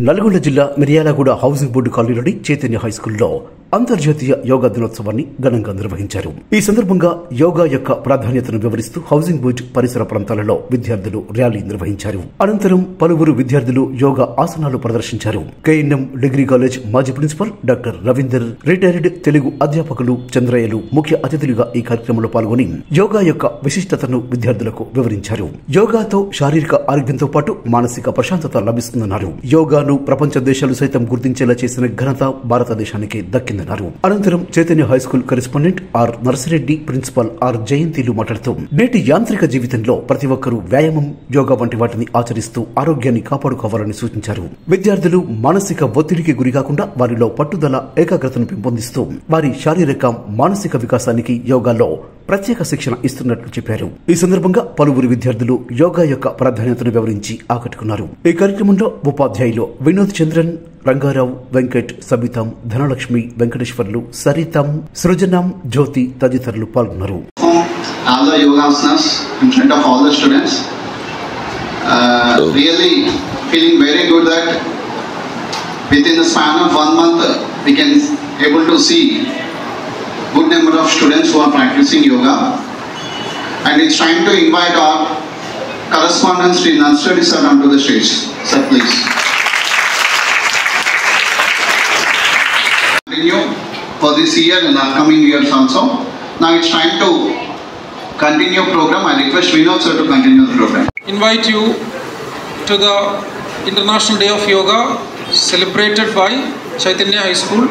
నల్గొండ జిల్లా Miryalaguda housing board కాలనీలోని Chaitanya high స్కూల్లో అంతర్జాతీయ యోగా దినోత్సవాన్ని ఘనంగా నిర్వహించారు. ఈ సందర్భంగా యోగా యొక్క ప్రాధాన్యతను వివరిస్తూ హౌసింగ్ బోర్డు పరిసర ప్రాంతాలలో విద్యార్థులు ర్యాలీ నిర్వహించారు. అనంతరం పలువురు విద్యార్థులు యోగా ఆసనాలు ప్రదర్శించారు. కేఎన్ఎం డిగ్రీ కాలేజ్ మాజీ principal doctor Ravinder, retired Telugu అధ్యాపకులు చంద్రయ్యలు ముఖ్య అతిథులుగా ఈ కార్యక్రమంలో పాల్గొని యోగా యొక్క విశిష్టతను విద్యార్థులకు వివరించారు. యోగాతో శారీరక ఆరోగ్యంతో పాటు మానసిక ప్రశాంతత లభిస్తుందన్నారు. యోగాను ప్రపంచ దేశాలు సైతం గుర్తించేలా చేసిన ఘనత భారతదేశానికి దక్కిందన్నారు. అనంతరం Chaitanya high school correspondent R Narsireddy, principal R జయంతిలు మాట్లాడుతూ నేటి యాంత్రిక జీవితంలో ప్రతి ఒక్కరూ వ్యాయామం, యోగా వంటి వాటిని ఆచరిస్తూ ఆరోగ్యాన్ని కాపాడుకోవాలని సూచించారు. విద్యార్థులు మానసిక ఒత్తిడికి గురికాకుండా వారిలో పట్టుదల, ఏకాగ్రతను పెంపొందిస్తూ వారి శారీరక, మానసిక వికాసానికి యోగాలో ప్రత్యేక శిక్షణ ఇస్తున్నట్లు చెప్పారు. ఈ సందర్భంగా పలువురు విద్యార్థులు యోగా యొక్క ప్రాధాన్యతను వివరించి ఆకట్టుకున్నారు. ఈ కార్యక్రమంలో ఉపాధ్యాయులు వినోద్ చంద్రన్, రంగారావు, వెంకట్, సబితాం, ధనలక్ష్మి, వెంకటేశ్వర్లు, సరితాం, సృజనాం, జ్యోతి తదితరులు పాల్గొన్నారు. Really feeling very good that within the span of 1 month we can able to see good number of students who are practicing yoga, and it's time to invite our correspondent Sri Nursery sir onto the stage. Sir, please. Continue for this year and upcoming years also. Now it's time to continue program. I request Vinod sir to continue the program. Invite you to the International Day of Yoga celebrated by Chaitanya High School.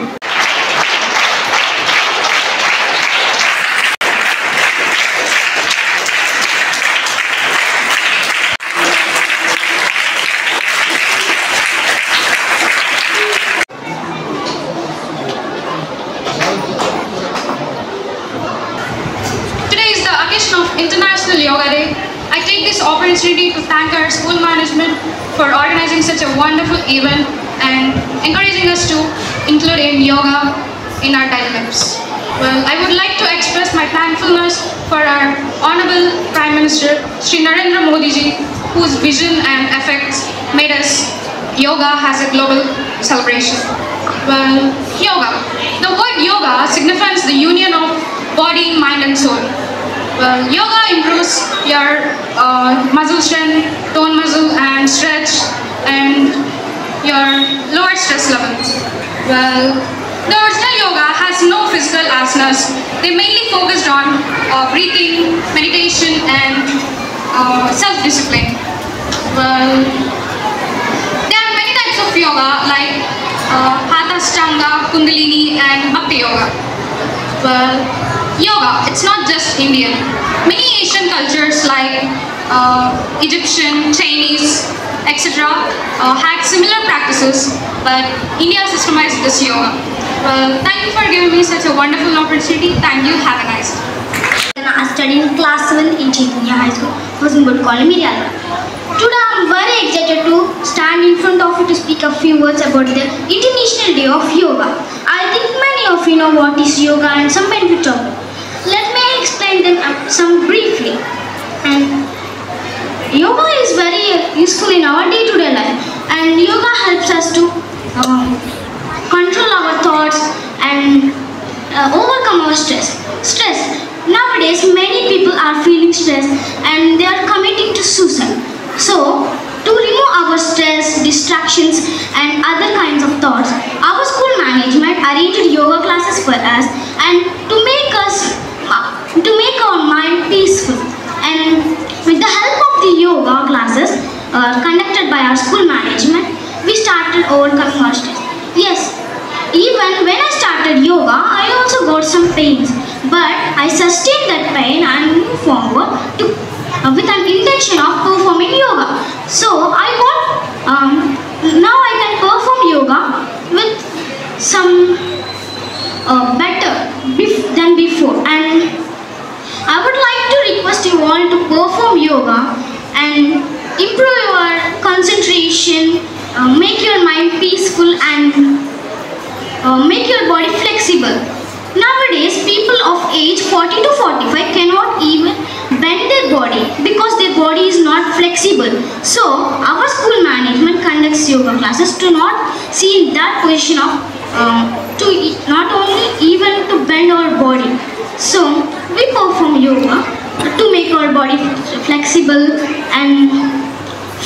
Today is the occasion of International Yoga Day. I take this opportunity to thank our school management for organizing such a wonderful event and encouraging us to include in yoga in our daily lives. Well, I would like to express my thankfulness for our Honorable Prime Minister Sri Narendra Modi ji, whose vision and effects made us yoga as a global celebration. Well, yoga. The word yoga signifies the union of body, mind and soul. Well, yoga improves your muscle strength, tone muscle and stretch, and your lower stress levels. Well, the original yoga has no physical asanas. They mainly focused on breathing, meditation and self-discipline. Well, there are many types of yoga like Hatha Ashtanga, Kundalini and Bhakti yoga. Well, yoga, it's not just Indian. Many Asian cultures like Egyptian, Chinese, etc. Had similar practices, but India systemized this yoga. Well, thank you for giving me such a wonderful opportunity. Thank you. Have a nice day. I studied in class 7 in Chaitanya High School, Housing Board Colony, Miryala. Today I am very excited to stand in front of you to speak a few words about the International Day of Yoga. I think many of you know what is yoga and some benefits of it. Let me explain them some briefly. And yoga is very useful in our day-to-day life, and yoga helps us to control our thoughts and overcome our stress. Nowadays many people are feeling stress and they are committing to suicide. So to remove our stress, distractions and other kinds of thoughts, our school management arranged yoga classes for us and to make our mind peaceful. And with the help of the yoga classes conducted by our school management, we started overcoming our stress. Yes, even when I started yoga, I also got some pains, but I sustained that pain and moved forward with an intention of performing yoga. So now I can perform yoga with some better than before, and I would like to request you all to perform yoga and improve your concentration, make your mind peaceful and make your body flexible. Nowadays, people of age 40 to 45 cannot even bend their body because their body is not flexible. So, our school management conducts yoga classes to not see in that position of to not only even to bend our body. So we perform yoga to make our body flexible, and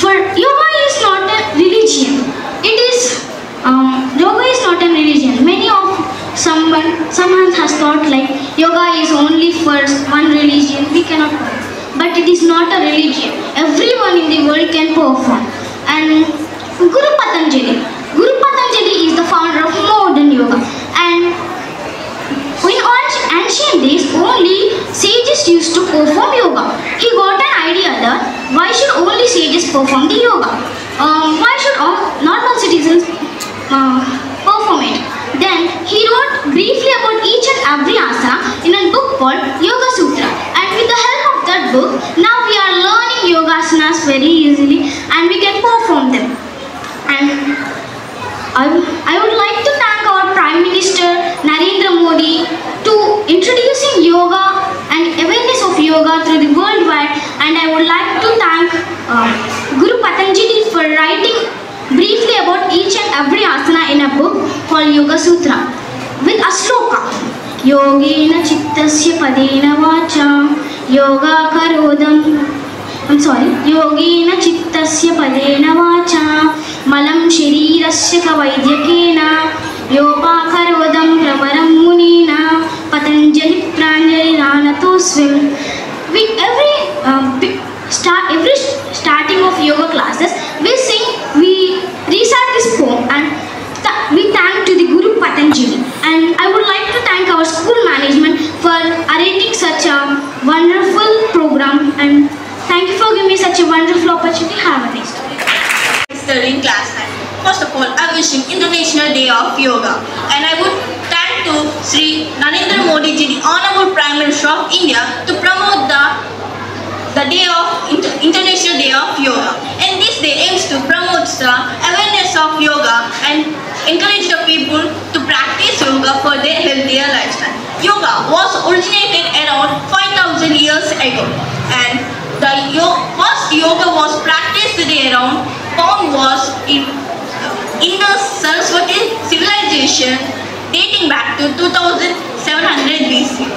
for yoga is not a religion. It is yoga is not a religion. Someone has thought like yoga is only for one religion. We cannot, but it is not a religion. Everyone in the world can perform. And Guru Patanjali is the founder of modern yoga, and in ancient days only sages used to perform yoga. He got an idea that why should only sages perform the yoga? Why should all normal citizens perform it? Then he wrote briefly about each and every asana in a book called Yoga Sutra, and with the help of that book, now we are learning yoga asanas very easily and we can perform them. And I would like to thank our Prime Minister Narendra Modi to introducing yoga and awareness of yoga through the worldwide, and I would like to thank Guru Patanjali for writing briefly about each and every asana in a book called Yoga Sutra with a sloka. Yogena chittasya padena vacha yoga karodam. Yogena chittasya padena vacha malam sharirasya kavaidyakena yopakarodam pravaram munina patanjali pranjali ranatosvim. With every starting of yoga classes, we recite this poem and we thank to the Guru Patanjali. And I would like to thank our school management for arranging such a wonderful program, and thank you for giving me such a wonderful opportunity. Have a nice day. Studying class time. First of all, I wish him International Day of Yoga, and I would thank to Sri Narendra Modi ji, the Honorable Prime Minister of India, to promote the day of International Day of Yoga. And this day aims to promote the awareness of yoga and encourage the people to practice yoga for their healthier lifestyle. Yoga was originated around 5,000 years ago, and the first yoga was practiced around found was in the Saraswati civilization dating back to 2700 BC.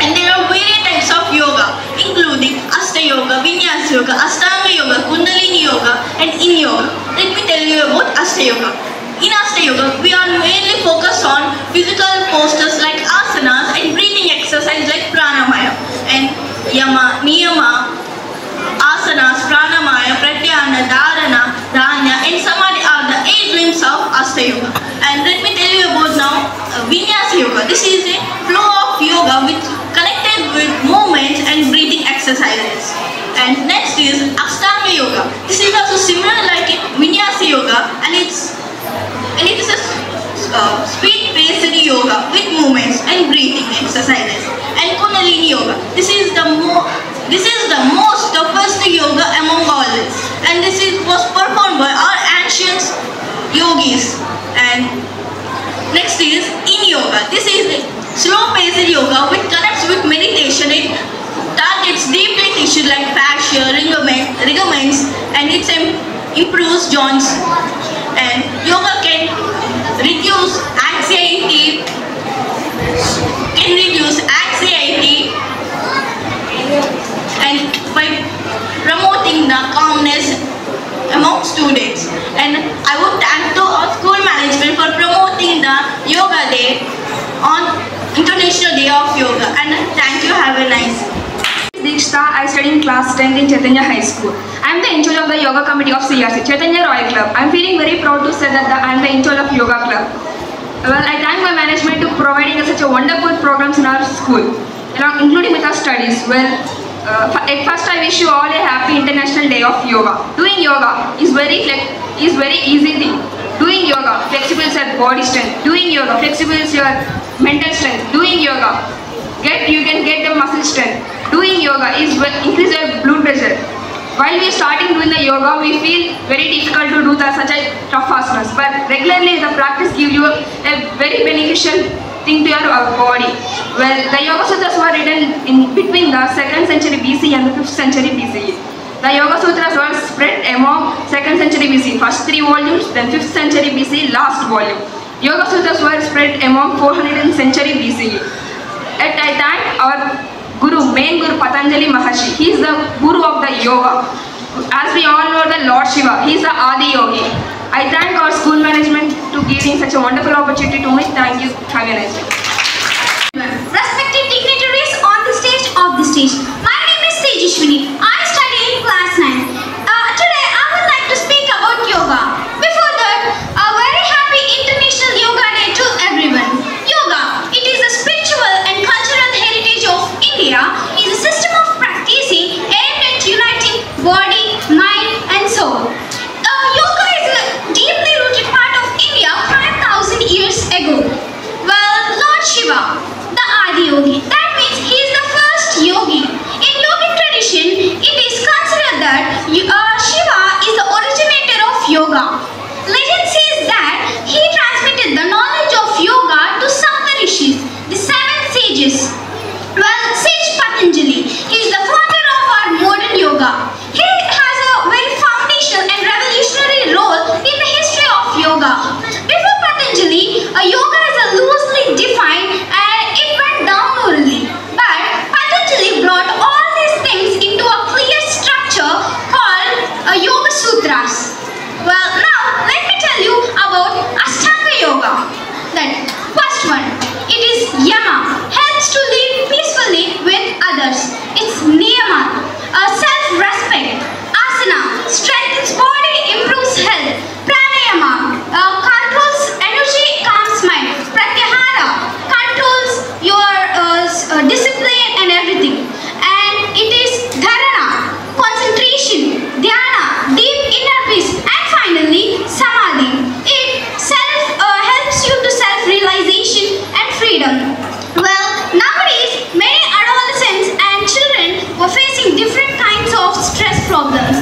And there are various types of yoga, including Asta Yoga, Vinyasa Yoga, Ashtanga Yoga, Kundalini Yoga, and In Yoga. Let me tell you about Asta Yoga. In Asta Yoga, we are mainly focused on physical postures like asanas and breathing exercise like pranamaya and yama, niyama, asanas, pranamaya, pratyahara, dharana, dhanya, and samadhi are the 8 limbs of Asta Yoga. And let me tell you about now Vinyasa Yoga. This is a flow of yoga which connected with movements and breathing exercises. And next is Ashtanga Yoga. This is also similar like Vinyasa Yoga, and it is a speed-based yoga with movements and breathing exercises. And Kundalini Yoga. This is the most toughest yoga among all this, and was performed by our ancient yogis. And next is In Yoga. This is slow-paced yoga which connects with meditation. It targets deeply tissues like fascia, ligaments, and it improves joints. And yoga can reduce anxiety, and by promoting the calmness among students. And I would thank to our school management for promoting the Yoga Day on International Day of Yoga. And thank you. Have a nice day. Dikshita, I study in class 10th in Chaitanya High School. I am the in charge of the yoga committee of CRC, Chaitanya Royal Club. I am feeling very proud to say that I am the in charge of yoga club. Well, I thank my management to providing us such a wonderful programs in our school, including with our studies. Well, at first I wish you all a happy International Day of Yoga. Doing yoga is very easy thing. Doing yoga flexibles your body strength. Doing yoga flexibles your mental strength. Doing yoga you can get the muscle strength. Doing yoga is increase your blood pressure. While we are starting doing the yoga, we feel very difficult to do such a tough asanas. But regularly the practice gives you a very beneficial thing to your body. Well, the Yoga Sutras were written in between the 2nd century BC and the 5th century BCE. The Yoga Sutras were spread among 2nd century BC, first 3 volumes, then 5th century BC, last volume. Yoga Sutras were spread among 400th century BC. At I thank our Guru, main Guru Patanjali Maharshi. He is the Guru of the Yoga. As we all know, the Lord Shiva, he is the Adi Yogi. I thank our school management to giving such a wonderful opportunity to me. Thank you. Have a nice day. Respected dignitaries on the stage, off the stage. My name is Tejashwini. I study in class 9. Today I would like to speak about yoga. Before that, a very happy International Yoga Day to everyone. Yoga, it is a spiritual and cultural heritage of India, is a system of practicing aimed at uniting body, mind and soul. Yoga is a deeply rooted part of India 5,000 years ago. Well, Lord Shiva, the Adi Yogi, that means he is the first yogi. In yogic tradition, it is considered that Shiva is the originator of yoga. Legend says that he transmitted the knowledge of yoga to Saptarishis, the 7 sages. Well, Sage Patanjali, he is the founder of our modern yoga. He has a very foundational and revolutionary role in the history of yoga. Before Patanjali, yoga is a loosely defined and it went down orally. But Patanjali brought all these things into a clear structure called Yoga Sutras. Well, now let me tell you about Ashtanga Yoga. Then, first one, it is Yama, helps to live peacefully with others. It's Niyama, self-respect. Asana, strengthens body, improves health. Pranayama, controls energy, calms mind. Pratyahara, controls your discipline and everything. And it is Dharana, concentration. Dhyana, deep inner peace. And finally, Samadhi. It helps you to self-realization and freedom. Well, nowadays, many adolescents and children were facing different kinds of stress problems.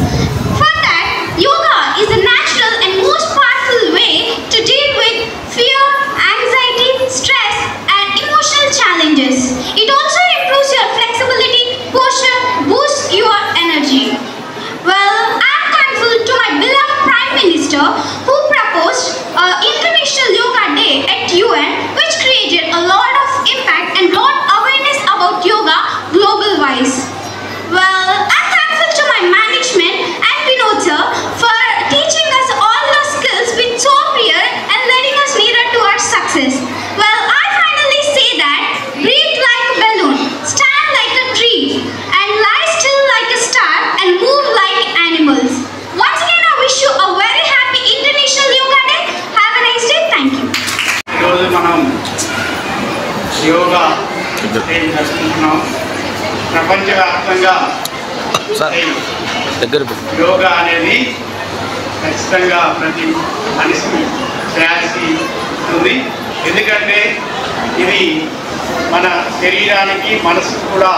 For that, yoga is the natural and most powerful way to deal with fear, anxiety, stress, and emotional challenges. It also improves your flexibility, posture, boosts your energy. Well, I am thankful to my beloved Prime Minister who proposed International Yoga Day at UN, which created a lot of impact and brought awareness about yoga global-wise. Well, I'm thankful to my management and Vinod sir for teaching us all the skills with so clear and leading us nearer to our success. Well, I finally say that breathe like a balloon, stand like a tree, and lie still like a star and move like animals. Once again, I wish you a very happy International Yoga Day. Have a nice day. Thank you. ఈరోజు మనం యోగా జరుపుకుంటున్నాం. ప్రపంచవ్యాప్తంగా యోగా అనేది ఖచ్చితంగా ప్రతి మనిషి చేయాల్సి ఉంది. ఎందుకంటే ఇది మన శరీరానికి మనసుకు కూడా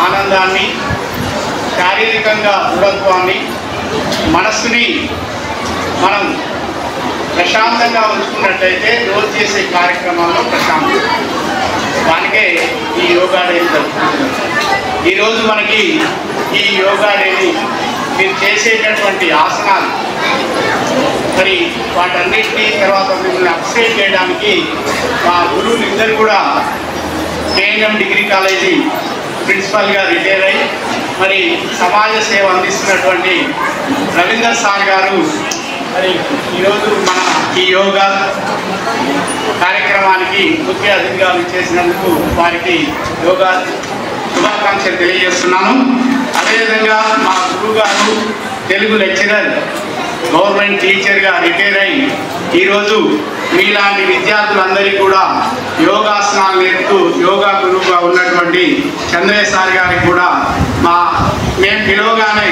ఆనందాన్ని, శారీరకంగా దృఢత్వాన్ని, మనస్సుని మనం ప్రశాంతంగా ఉంచుకున్నట్లయితే రోజు చేసే కార్యక్రమాల్లో ప్రశాంతం. దానికే ఈ యోగా డే జరుపుకుంటున్నాం. ఈరోజు మనకి ఈ యోగా డేని మీరు చేసేటటువంటి ఆసనాలు మరి వాటన్నిటినీ తర్వాత మిమ్మల్ని అప్సైడ్ చేయడానికి మా గురువులు ఇద్దరు కూడా కేఎన్ఎం డిగ్రీ కాలేజీ ప్రిన్సిపల్గా రిటైర్ అయ్యి మరి సమాజ సేవ అందిస్తున్నటువంటి రవీందర్ సార్ గారు మరి ఈరోజు మన ఈ యోగా కార్యక్రమానికి ముఖ్య అతిథిగా విచ్చేసినందుకు వారికి యోగా శుభాకాంక్షలు తెలియజేస్తున్నాను. అదేవిధంగా మా గురువు గారు తెలుగు లెక్చరర్, గవర్నమెంట్ టీచర్గా రిటైర్ అయ్యి ఈరోజు మీలాంటి విద్యార్థులందరికీ కూడా యోగాసనాలు నేర్పుతూ యోగా గురువుగా ఉన్నటువంటి చంద్రయ్య సార్ గారికి కూడా మేము పిలవగానే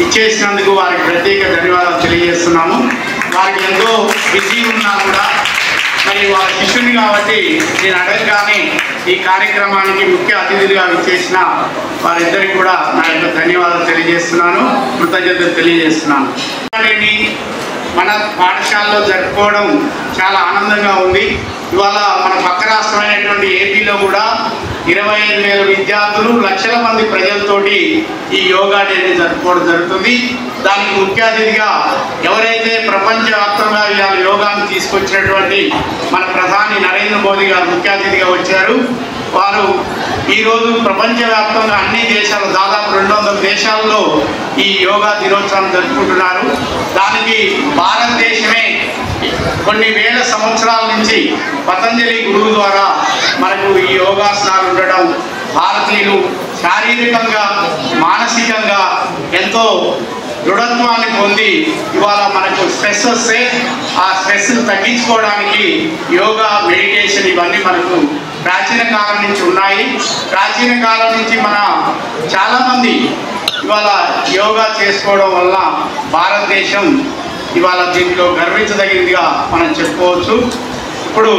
ఇచ్చేసినందుకు వారికి ప్రత్యేక ధన్యవాదాలు తెలియజేస్తున్నాము. వారికి ఎంతో బిజీ ఉన్నా కూడా మరి వాళ్ళ శిష్యుని కాబట్టి నేను అడగగానే ఈ కార్యక్రమానికి ముఖ్య అతిథులుగా విచ్చేసిన వారిద్దరికి కూడా నా యొక్క ధన్యవాదాలు తెలియజేస్తున్నాను, కృతజ్ఞతలు తెలియజేస్తున్నాను. మన పాఠశాలలో జరుపుకోవడం చాలా ఆనందంగా ఉంది. ఇవాళ మన పక్క రాష్ట్రమైనటువంటి ఏపీలో కూడా 25,000 విద్యార్థులు, లక్షల మంది ప్రజలతోటి ఈ యోగా డేని జరుపుకోవడం జరుగుతుంది. దానికి ముఖ్య అతిథిగా ఎవరైతే ప్రపంచవ్యాప్తంగా ఇవాళ యోగాను తీసుకొచ్చినటువంటి మన ప్రధాని నరేంద్ర మోదీ గారు ముఖ్య అతిథిగా వచ్చారు. వారు ఈరోజు ప్రపంచవ్యాప్తంగా అన్ని దేశాలు, దాదాపు 200 దేశాల్లో ఈ యోగా దినోత్సవం జరుపుకుంటున్నారు. దానికి భారతదేశమే కొన్ని వేల సంవత్సరాల నుంచి పతంజలి గురువు ద్వారా మనకు ఈ యోగాసనాలు ఉండడం, భారతీయులు శారీరకంగా మానసికంగా ఎంతో దృఢత్వాన్ని పొంది ఇవాళ మనకు స్ట్రెస్ వస్తే ఆ స్ట్రెస్ని తగ్గించుకోవడానికి యోగా, మెడిటేషన్ ఇవన్నీ మనకు ప్రాచీన కాలం నుంచి ఉన్నాయి. ప్రాచీన కాలం నుంచి మన చాలామంది ఇవాళ యోగా చేసుకోవడం వల్ల భారతదేశం ఇవాళ దీంట్లో గర్వించదగినదిగా మనం చెప్పుకోవచ్చు. ఇప్పుడు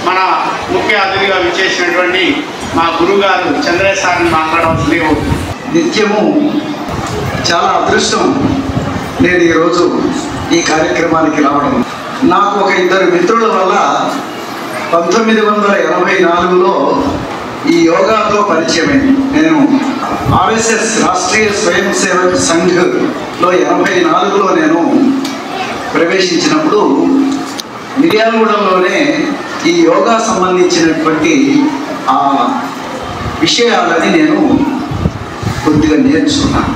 మన ముఖ్య అతిథిగా విచ్చేసినటువంటి మా గురుగారు చంద్రయ్య సార్ని మాట్లాడవలసింది. నిత్యము చాలా అదృష్టం నేను ఈరోజు ఈ కార్యక్రమానికి రావడం. నాకు ఒక 2 మిత్రుల వల్ల 1984లో ఈ యోగాతో పరిచయమైంది. నేను ఆర్ఎస్ఎస్ రాష్ట్రీయ స్వయం సేవక్ సంఘ్లో 84లో నేను ప్రవేశించినప్పుడు మిర్యాలగూడెంలోనే ఈ యోగా సంబంధించినటువంటి ఆ విషయాలని నేను కొద్దిగా నేర్చుకున్నాను.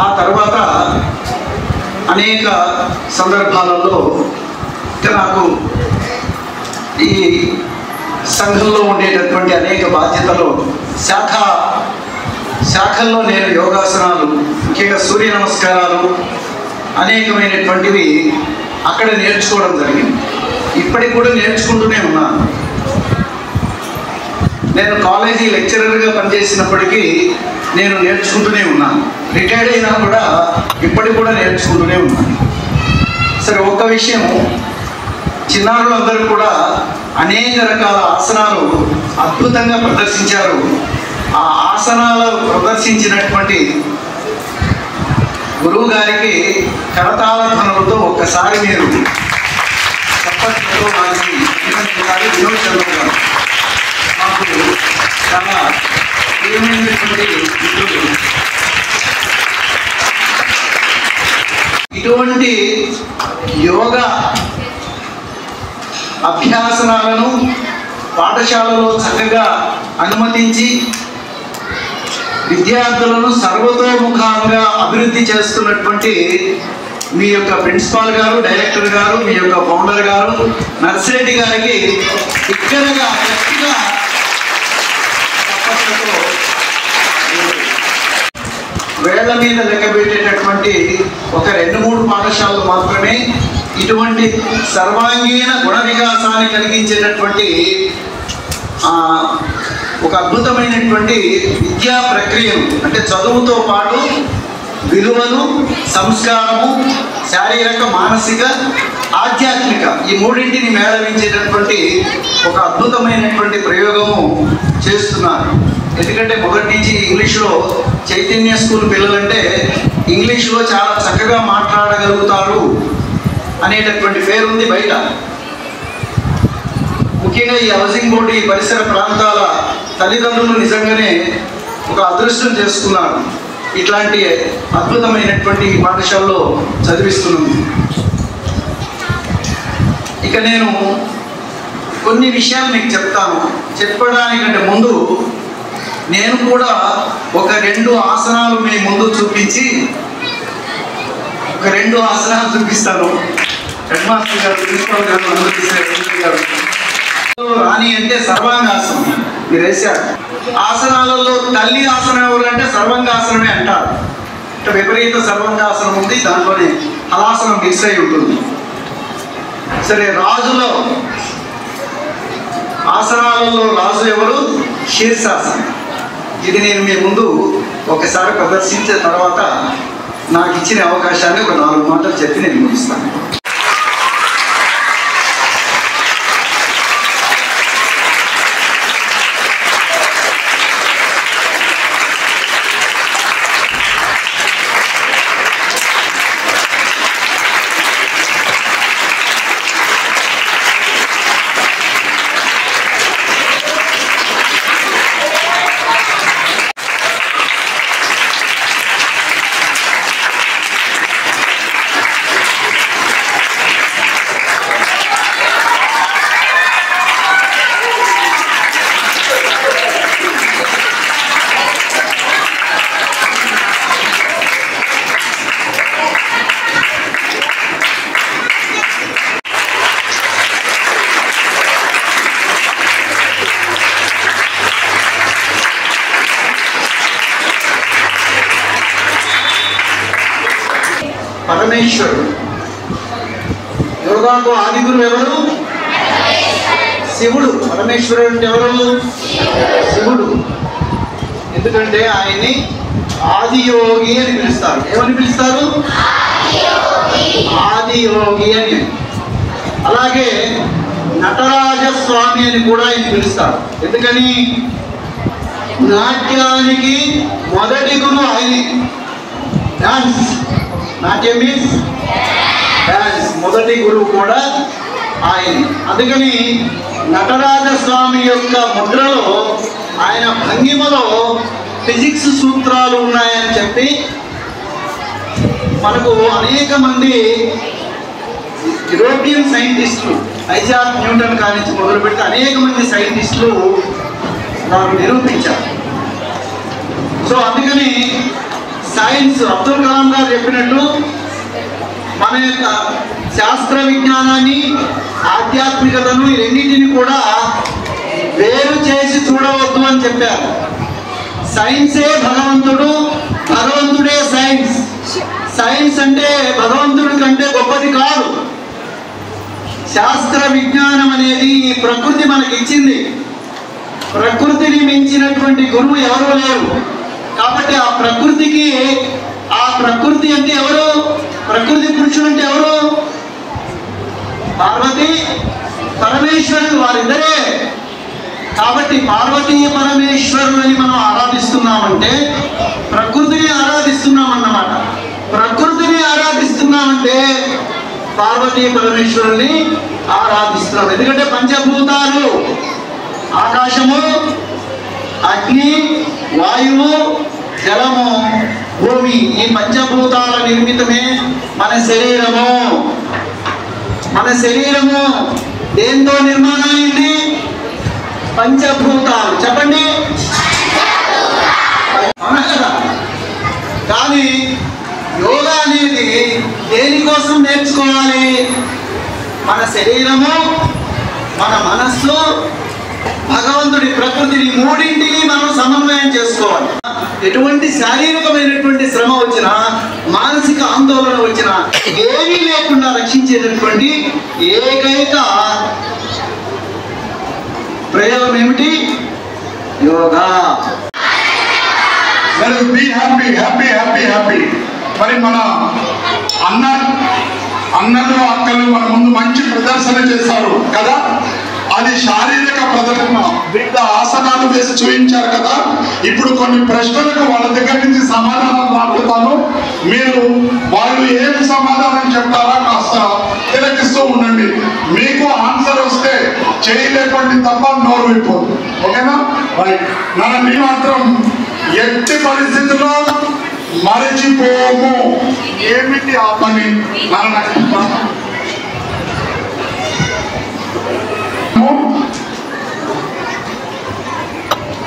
ఆ తర్వాత అనేక సందర్భాలలో నాకు ఈ సంఘంలో ఉండేటటువంటి అనేక బాధ్యతలు శాఖల్లో నేను యోగాసనాలు, ముఖ్యంగా సూర్య నమస్కారాలు అనేకమైనటువంటివి అక్కడ నేర్చుకోవడం జరిగింది. ఇప్పటికి కూడా నేర్చుకుంటూనే ఉన్నాను. నేను కాలేజీ లెక్చరర్గా పనిచేసినప్పటికీ నేను నేర్చుకుంటూనే ఉన్నాను. రిటైర్డ్ అయినా కూడా ఇప్పటికి కూడా నేర్చుకుంటూనే ఉన్నాను. సరే, ఒక విషయం, చిన్నారులందరూ కూడా అనేక రకాల ఆసనాలు అద్భుతంగా ప్రదర్శించారు. ఆ ఆసనాలు ప్రదర్శించినటువంటి గురువు గారికి కరతాళ ధ్వనులతో ఒక్కసారి మీరు చప్పట్లతో వారికి వినోద్ చంద్ర గారు మాకు చాలా ప్రియమైనటువంటి మిత్రులు. ఇటువంటి యోగా అభ్యాసనాలను పాఠశాలలో చక్కగా అనుమతించి విద్యార్థులను సర్వతోముఖంగా అభివృద్ధి చేస్తున్నటువంటి మీ యొక్క ప్రిన్సిపాల్ గారు, డైరెక్టర్ గారు, మీ యొక్క ఫౌండర్ గారు నర్సిరెడ్డి గారికి ఇక్కడగా గట్టిగా వేళ్ల మీద లెక్కబెట్టేటటువంటి ఒక 2-3 పాఠశాలలు మాత్రమే ఇటువంటి సర్వాంగీణ గుణ వికాసాన్ని కలిగించేటటువంటి ఒక అద్భుతమైనటువంటి విద్యా ప్రక్రియను, అంటే చదువుతో పాటు విలువలు, సంస్కారము, శారీరక, మానసిక, ఆధ్యాత్మిక ఈ మూడింటిని మేళవించేటటువంటి ఒక అద్భుతమైనటువంటి ప్రయోగము చేస్తున్నారు. ఎందుకంటే మొదటి నుంచి ఇంగ్లీష్లో చైతన్య స్కూల్ పిల్లలంటే ఇంగ్లీష్లో చాలా చక్కగా మాట్లాడగలుగుతారు అనేటటువంటి పేరుంది బయట. ముఖ్యంగా ఈ హౌసింగ్ బోర్డు ఈ పరిసర ప్రాంతాల తల్లిదండ్రులు నిజంగానే ఒక అదృష్టం చేసుకున్నారు. ఇట్లాంటి అద్భుతమైనటువంటి పాఠశాలలో చదివిస్తున్నాను. ఇక నేను కొన్ని విషయాలు మీకు చెప్తాను. చెప్పడానికంటే ముందు నేను కూడా ఒక 2 ఆసనాలు మీ ముందు చూపించి ఒక 2 ఆసనాలు చూపిస్తాను. హెడ్ మాస్టర్ గారు, ప్రిన్సిపల్ గారు, గారు రాణి అంటే సర్వాంగాసనం మీరు వేశారు. ఆసనాలలో తల్లి ఆసనం ఎవరంటే సర్వాంగాసనమే అంటారు. అంటే విపరీత సర్వాంగాసనం ఉంది, దాంట్లోనే హలాసనం మిక్స్ అయి ఉంటుంది. సరే, రాజులో ఆసనాలలో రాజు ఎవరు? శీర్షాసనం. ఇది నేను మీ ముందు ఒకసారి ప్రదర్శించిన తర్వాత నాకు ఇచ్చిన అవకాశాన్ని ఒక 4 మాటలు చెప్పి నేను ముగిస్తాను. పరమేశ్వరుడు. యోగాకు ఆది గురువు ఎవరు? శివుడు. పరమేశ్వరుడు అంటే ఎవరు? శివుడు. ఎందుకంటే ఆయన్ని ఆదియోగి అని పిలుస్తారు. ఏమని పిలుస్తారు? ఆదియోగి అని. అలాగే నటరాజస్వామి అని కూడా ఆయన పిలుస్తారు. ఎందుకని? నాట్యానికి మొదటి గురువు ఆయనే. డాన్స్, నాట్యం మీన్స్ డాన్స్, మొదటి గురువు కూడా ఆయనే. అందుకని నటరాజస్వామి యొక్క ముద్రలో, ఆయన భంగిమలో ఫిజిక్స్ సూత్రాలు ఉన్నాయని చెప్పి మనకు అనేక మంది యూరోపియన్ సైంటిస్టులు, ఐజాక్ న్యూటన్ కానించి మొదలుపెట్టి అనేక మంది సైంటిస్టులు వారు నిరూపించారు. సో అందుకని సైన్స్, అబ్దుల్ కలాం గారు చెప్పినట్టు మన యొక్క శాస్త్ర విజ్ఞానాన్ని, ఆధ్యాత్మికతను, ఈ రెండింటిని కూడా వేరు చేసి చూడవద్దు అని చెప్పారు. సైన్సే భగవంతుడు, భగవంతుడే సైన్స్. సైన్స్ అంటే భగవంతుడి కంటే గొప్పది కాదు. శాస్త్ర విజ్ఞానం అనేది ఈ ప్రకృతి మనకి ఇచ్చింది. ప్రకృతిని మించినటువంటి గురువు ఎవరు లేరు. కాబట్టి ఆ ప్రకృతికి, ఆ ప్రకృతి అంటే ఎవరు? ప్రకృతి పురుషుడు అంటే ఎవరు? పార్వతి పరమేశ్వరుడు, వారిద్దరే. కాబట్టి పార్వతీ పరమేశ్వరులని మనం ఆరాధిస్తున్నామంటే ప్రకృతిని ఆరాధిస్తున్నామన్నమాట. ప్రకృతిని ఆరాధిస్తున్నామంటే పార్వతీ పరమేశ్వరుని ఆరాధిస్తున్నాం. ఎందుకంటే పంచభూతాలు, ఆకాశము, అగ్ని, వాయువు, జలము, భూమి, ఈ పంచభూతాల నిర్మితమే మన శరీరము. మన శరీరము దేంతో నిర్మాణం అయింది? పంచభూతాలు. చెప్పండి. కానీ యోగా అనేది దేనికోసం నేర్చుకోవాలి? మన శరీరము, మన మనస్సు, భగవంతుడి ప్రకృతిని, మూడింటిని మనం సమన్వయం చేసుకోవాలి. ఎటువంటి శారీరకమైనటువంటి శ్రమ వచ్చినా, మానసిక ఆందోళన వచ్చినా ఏమీ లేకుండా రక్షించేటటువంటి ఏకైక ప్రయోగం ఏమిటి? Yoga. Be happy happy happy happy. మరి మన అన్నలు అక్కలు మన ముందు మంచి ప్రదర్శన చేశారు కదా. అది శారీరక ప్రదర్శన. వివిధ ఆసనాలు వేసి చూపించారు కదా. ఇప్పుడు కొన్ని ప్రశ్నలకు వాళ్ళ దగ్గర నుంచి సమాధానం రాబోతాను. మీరు వాళ్ళు ఏం సమాధానం చెప్తారా కాస్త తిలకిస్తూ ఉండండి. మీకు ఆన్సర్ వస్తే చేయలేకండి తప్ప నోరు విప్పోదు. ఓకేనా? రైట్. నన్ను మాత్రం ఎట్టి పరిస్థితుల్లో మరచిపోము. ఏమిటి ఆ పని?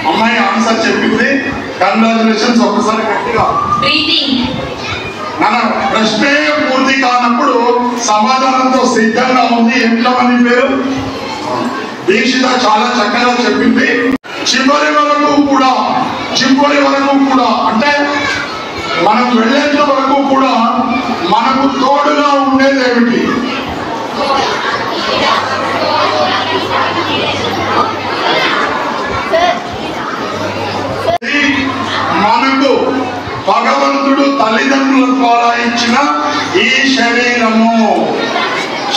అమ్మాయి ఆన్సర్ చెప్పింది. కంగ్రాచులేషన్స్. ఒక్కసారి గట్టిగా. మన ప్రశ్నే పూర్తి కానప్పుడు సమాధానంతో సిద్ధంగా ఉంది. ఎంట్లో అని పేరు దీక్షిత చాలా చక్కగా చెప్పింది. చివరి వరకు కూడా అంటే మనం వెళ్ళేంత వరకు కూడా మనకు తోడుగా ఉండేది ఏమిటి? మనకు భగవంతుడు తల్లిదండ్రుల ద్వారా ఇచ్చిన ఈ శరీరము.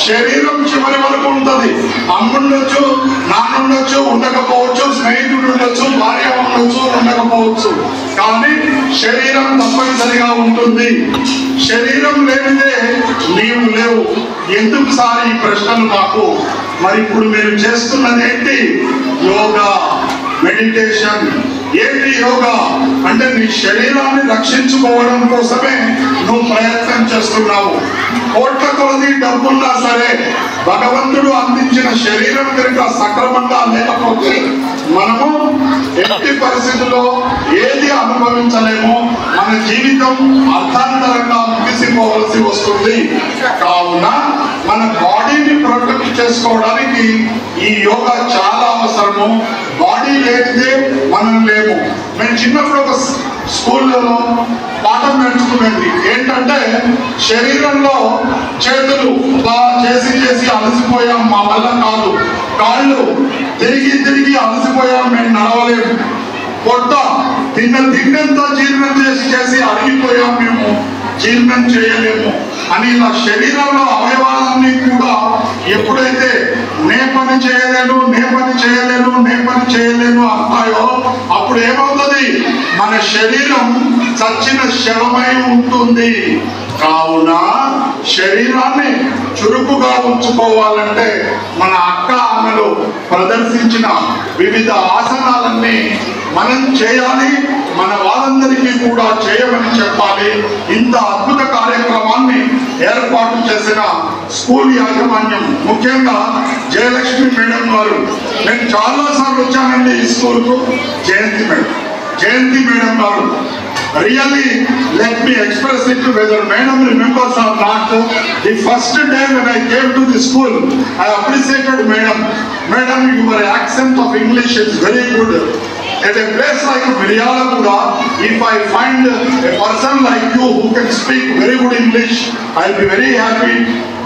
శరీరం చివరి వరకు ఉంటుంది. అమ్ముండొచ్చు, నాన్నుండొచ్చు, ఉండకపోవచ్చు, స్నేహితుడు ఉండొచ్చు, భార్య ఉండొచ్చు, ఉండకపోవచ్చు. కానీ శరీరం తప్పనిసరిగా ఉంటుంది. శరీరం లేనిదే నీవు లేవు. ఎందుకు సార్ ఈ ప్రశ్నలు నాకు? మరి ఇప్పుడు మీరు చేస్తున్నది ఏంటి? యోగా, మెడిటేషన్. ఏంటి యోగా అంటే? నీ శరీరాన్ని రక్షించుకోవడం కోసమే నువ్వు ప్రయత్నం చేస్తున్నావు. కోట్ల కొలది డబ్బున్నా సరే భగవంతుడు అందించిన శరీరం కనుక సక్రమంగా లేకపోతే మనము ఎట్టి పరిస్థితుల్లో ఏది అనుభవించలేమో. మన జీవితం అర్థాంతరంగా ముగిసిపోవలసి వస్తుంది. కావున మన బాడీని ప్రొటెక్ట్ చేసుకోవడానికి ఈ యోగా చాలా అవసరము. బాడీ లేనిదే మనం లేము. మేము చిన్నప్పుడు ఒక స్కూళ్ళలో పాఠం నేర్చుకునేది ఏంటంటే శరీరంలో చేతులు చేసి చేసి అలసిపోయాం, మా వల్ల కాదు. కాళ్ళు తిరిగి తిరిగి అలసిపోయాం, మేము నడవలేము. పొట్ట తిన్నంతా జీర్ణం చేసి చేసి అరిగిపోయాం, మేము జీర్ణం చేయలేము అని ఇలా శరీరంలో అవయవాలన్నీ కూడా ఎప్పుడైతే నే పని చేయలేను అంటాయో అప్పుడు ఏమవుతుంది, మన శరీరం చచ్చిన శవమై ఉంటుంది. కావున శరీరాన్ని చురుకుగా ఉంచుకోవాలంటే మన అక్క అమ్మలు ప్రదర్శించిన వివిధ ఆసనాలన్నీ మనం చేయాలి, మన వాళ్ళందరికీ కూడా చేయమని చెప్పాలి. ఇంత అద్భుత కార్యక్రమాన్ని ఏర్పాటు చేసిన స్కూల్ యాజమాన్యం, ముఖ్యంగా జయలక్ష్మి మేడం గారు, నేను చాలాసార్లు వచ్చానండి ఈ స్కూల్కు. జయంతి మేడం గారు, really let me express it whether madam remembers or not. The first day when I came to the school, I appreciated madam, your accent of English is very good. At a place like Miryalaguda, if I find a person like you who can speak very good English, I'll be very happy.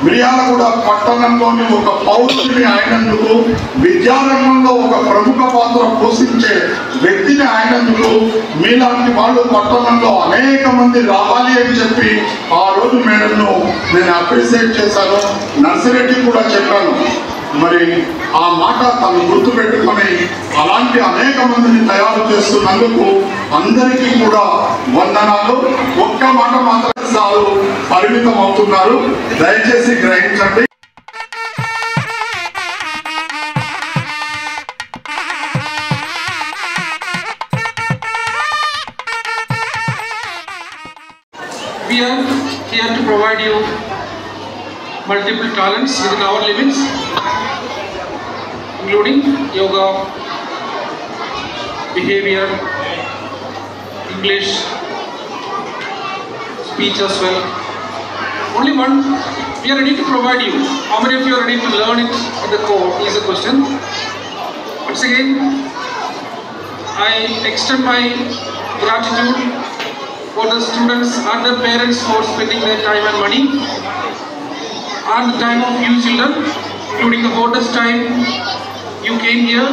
Miryalaguda పట్టణంలోని ఒక పౌరుడిని అయినందుకు, విద్యారంగంలో ఒక ప్రముఖ పాత్ర పోషించే వ్యక్తిని అయినందుకు మీలాంటి వాళ్ళు పట్టణంలో అనేక మంది రావాలి అని చెప్పి ఆ రోజు మేడంను నేను అప్రిషియేట్ చేశాను. నర్సిరెడ్డి కూడా చెప్పాను. మరి ఆ మాట తను గుర్తుపెట్టుకొని అలాంటి అనేక మందిని తయారు చేస్తున్నందుకు అందరికీ కూడా వందనాలు. ఒక్క మాట మాత్రం సార్ పరిమితం అవుతున్నారు, దయచేసి గ్రహించండి. We are here to provide you multiple talents within our limits, including yoga, behavior, English, speech as well. Only one we are ready to provide you. How many of you are ready to learn it at the core is a question. Once again, I extend my gratitude for the students and their parents for spending their time and money and the time of you children, including the hardest time you came here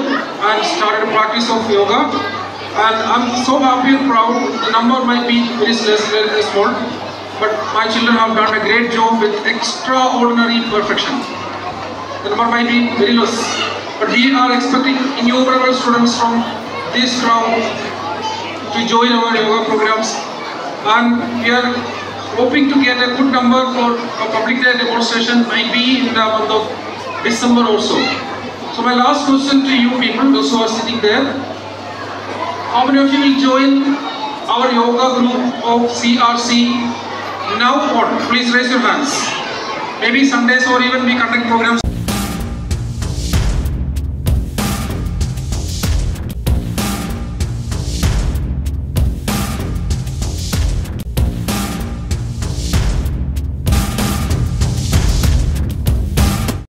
and started a practice of yoga. And I'm so happy and proud. The number might be very small, but my children have done a great job with extraordinary perfection. The number might be very less, but we are expecting innumerable students from this crowd to join our yoga programs, and we are hoping to get a good number for a public day demonstration, might be in the month of December also. So my last question to you people, those who are sitting there, how many of you will join our yoga group of CRC now on? Please raise your hands. Maybe Sundays or even we conduct programs.